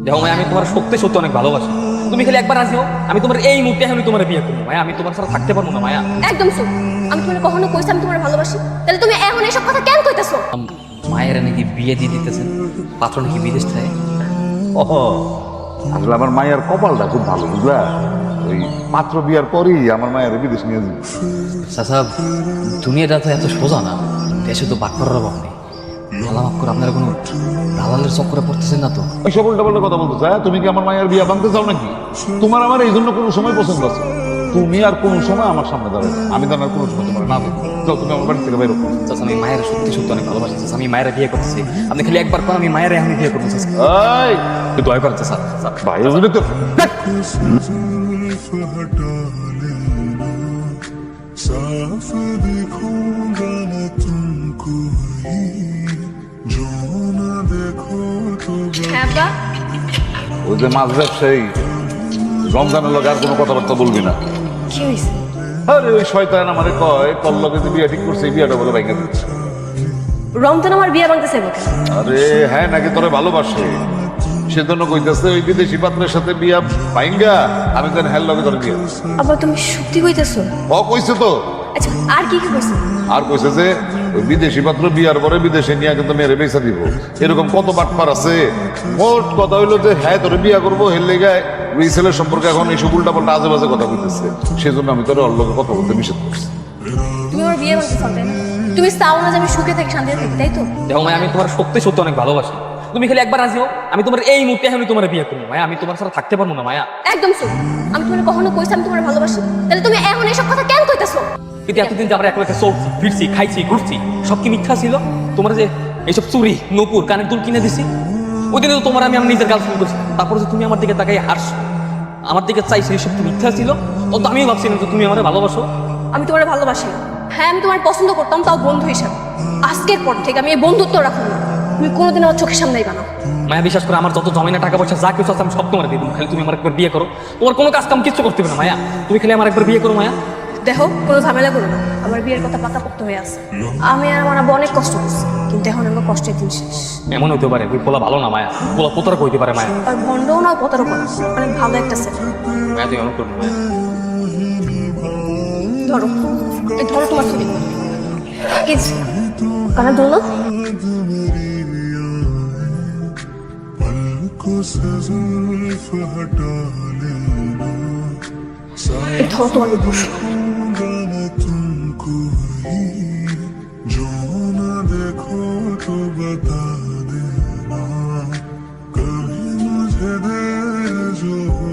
দেখো ভাই, আমি তোমার সত্যি সত্যি অনেক ভালোবাসি। তুমি খালি একবার রাজি হও, আমি তোমার এই মুহূর্তে আমি তোমার বিয়ে করবো। মায়া, আমি তোমার ছাড়া থাকতে পারবো না মায়া। একদম চুপ। আমি তোমার কখনো কইছি আমি তোমার ভালোবাসি? তাহলে তুমি এখন এসব কথা কেন কইতাছো? মায়ের নাকি বিয়ে দিয়ে দিতেছেন, পাত্র নাকি বিদেশ থেকে। ও আসলে আমার মায়ের কপালটা খুব ভালো, বুঝলা? ওই পাত্র বিয়ার পরই আমার মায়ের বিদেশ নিয়ে যাবে। চাচা, দুনিয়াটা তো এত সোজা না, দেশে তো বাক করার অভাব নেই। আল্লাহ মাফ করে, আপনারা কোনো দালালের চক্করে পড়তেছেন না তো? ওই সব উল্টা কথা বলতে চাই, তুমি কি আমার মায়ের বিয়া ভাঙতে চাও নাকি? তোমার আমার এই জন্য কোনো সময় পছন্দ আছে? তুমি আর কোন সময় আমার সামনে দাঁড়াবে, আমি তো আর কোনো সময় তোমার না দেবো। যাও তুমি আমার বাড়ি থেকে বেরো। চাচা, আমি মায়ের সত্যি সত্যি অনেক ভালোবাসি চাচা। আমি মায়ের বিয়ে করতেছি, আপনি খালি একবার কোন আমি মায়ের আমি বিয়ে করবো চাচা। এই একটু দয়া করেন চাচা। ভাই বুঝলি তো साफ दिखूंगा मैं तुमको ही जो न देखो तो হ্যাঁ বা ওই যে মাছ ব্যবসায়ী রমজানের লগে আর কোনো কথাবার্তা বলবি না। কি হইছে? আরে ওই শয়তান আমারে কয় তোর লগে যে বিয়া ঠিক করছে এই বিয়াটা বলে ভাইকে দিচ্ছে। রমজান আমার বিয়ে ভাঙতেছে কেন? আরে হ্যাঁ, নাকি তোরে ভালোবাসে সেজন্য কইতেছে ওই বিদেশি পাত্রের সাথে বিয়া পাইঙ্গা আমি যেন হ্যার লগে তোর বিয়ে। আবার তুমি সত্যি কইতাছো? ও কইছে তো। আচ্ছা, আর কি কি কইছো? আর কইছে যে ওই বিদেশি পাত্র বিয়ার পরে বিদেশে নিয়ে কিন্তু মেরে বেচা দিব। এরকম কত বাটপার আছে। মোট কথা হইলো যে হ্যাঁ তোরে বিয়া করবো, হের লেগায় ওই ছেলের সম্পর্কে এখন এইসব উল্টা পাল্টা আজে বাজে কথা বলতেছে। সেজন্য আমি তোর ওর লগে কথা বলতে নিষেধ করছি। তুমি আমার বিয়ে ভাঙতে চাও তাই না? তুমি চাও না যে আমি সুখে থাকি, শান্তিতে থাকি, তাই তো? দেখো মায়া, আমি তোমার সত্যি সত্যি অনেক ভালোবাসি। তুমি খালি একবার রাজি হও, আমি তোমার এই মুহূর্তে আমি তোমার বিয়ে করবো। মায়া, আমি তোমার ছাড়া থাকতে পারবো না মায়া। একদম চুপ। আমি তোমার কখনো কইছি আমি তোমার ভালোবাসি? তাহলে তুমি এখন এসব কথা কেন কইতাছো? কিন্তু এতদিন যে আমরা একলাকে চলছি, ফিরছি, খাইছি, ঘুরছি, সব কি মিথ্যা ছিল? তোমার যে এইসব চুরি, নূপুর, কানের দুল কিনে দিছি, ওই দিনে তো তোমার আমি আমার নিজের গার্লফ্রেন্ড করছি। তারপরে যে তুমি আমার দিকে তাকাই হাসছো, আমার দিকে চাইছো, এইসব কি মিথ্যা ছিল? ও তো আমিও ভাবছিলাম যে তুমি আমার ভালোবাসো। আমি তোমার ভালোবাসি। হ্যাঁ, আমি তোমার পছন্দ করতাম, তাও বন্ধু হিসাবে। আজকের পর থেকে আমি এই বন্ধুত্ব রাখবো না। তুমি কোনোদিন আমার চোখের সামনে আইবা না। মায়া, বিশ্বাস করে, আমার যত জমাইনা টাকা পয়সা যা কিছু আছে আমি সব তোমার দিয়ে দেবো। খালি তুমি আমার একবার বিয়ে করো। তোমার কোনো কাজ কাম কিচ্ছু করতে হবে না মায়া, তুমি খালি আমার একবার বিয়ে করো মায়া। দেখো, কোনো ঝামেলা করো না। আমার বিয়ের কথা পাকাপোক্ত হয়ে আছে। আমি আর আমার আব্বু অনেক কষ্ট করছি, কিন্তু এখন আমার কষ্টের দিন শেষ। এমন হইতে পারে ওই পোলা ভালো না মায়া, পোলা পোতারা কইতে পারে মায়া। আর ভণ্ডও না, প্রতারক না, অনেক ভালো একটা ছেলে। মায়া, তুই এমন করবি মায়া। ধরো, এই ধরো তোমার ছবি। এই যে, কানে ধরলো। पलकों से जुल्फ हटा लेना এই ধরো তোমার বুঝ। साऊंगा मैं तुमको ही जो न देखो तो बता देना कभी मुझे दे जो हो